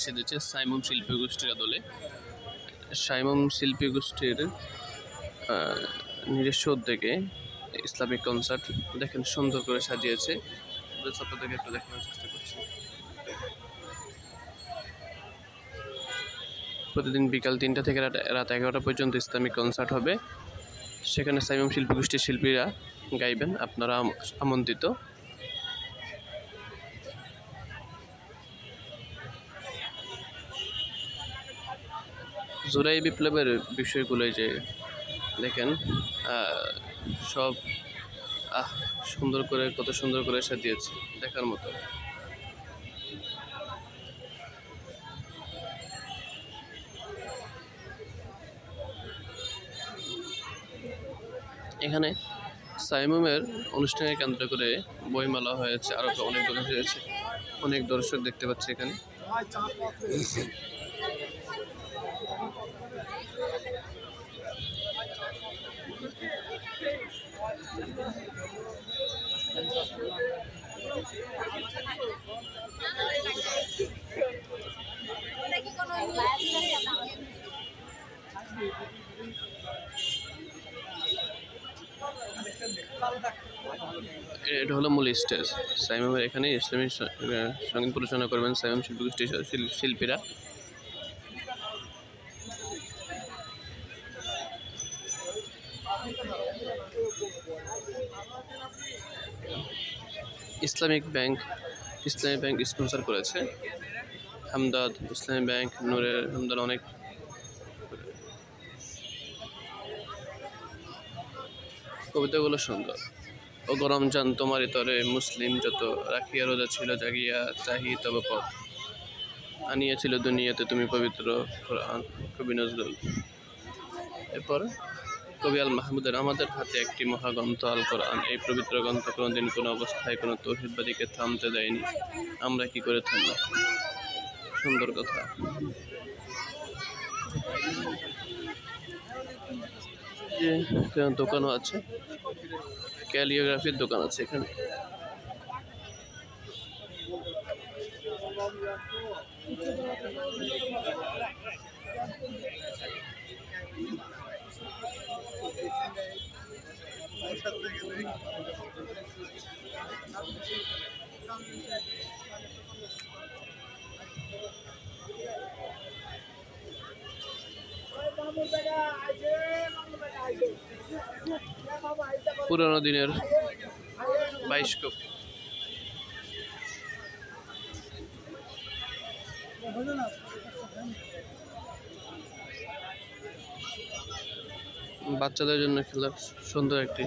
সেজেছে সাইমুম শিল্পী গোষ্ঠীর আদলে। সাইমুম শিল্পী গোষ্ঠীর নিজস্ব উদ্যোগে ইসলামিক কনসার্ট দেখেন সুন্দর করে সাজিয়েছে। আপনাদেরকে একটু দেখানোর চেষ্টা করছি। প্রতিদিন বিকাল 3টা থেকে রাত 11টা পর্যন্ত ইসলামিক কনসার্ট হবে। সেখানে সাইমুম শিল্পী গোষ্ঠীর শিল্পীরা গাইবেন, আপনারা আমন্ত্রিত। জুলাই বিপ্লবের বিষয়গুলোই যে দেখেন সব সুন্দর করে, কত সুন্দর করে সাজিয়েছে, দেখার মতো। এখানে সাইমুমের অনুষ্ঠানে কেন্দ্র করে বইমেলা হয়েছে, আরো অনেকগুলো হয়েছে, অনেক দর্শক দেখতে পাচ্ছি এখানে। এটা হলো মূল স্টেজ। সাইমুমের এখানে ইসলামী সঙ্গীত পরিচালনা করবেন সাইমুম শিল্পী গোষ্ঠীর শিল্পীরা। ইসলামী ব্যাংক স্পন্সর করেছে। হামদাদ, ইসলামী ব্যাংক, নূরের হামদাদ, অনেক কবিতাগুলো সুন্দর। ও গরম জান তোমারই তরে মুসলিম যত, রাখিয়া রোজা ছিল জাগিয়া চাহি তব পথ, আনিয়েছিল দুনিয়াতে তুমি পবিত্র কোরআন। কবি নজরুল। এরপর কবি আল মাহমুদের আমাদের হাতে একটি মহাগ্রন্থ আল কোরআন, এই পবিত্র গ্রন্থ কোনোদিন কোনো অবস্থায় কোনো তৌহিদবাদীকে থামতে দেয়নি, আমরা কি করে থামব। সুন্দর কথা। যে দোকানও আছে, ক্যালিওগ্রাফির দোকান আছে এখানে। পুরোনো দিনের বায়োস্কোপ। বাচ্চাদের জন্য খেলার সুন্দর একটি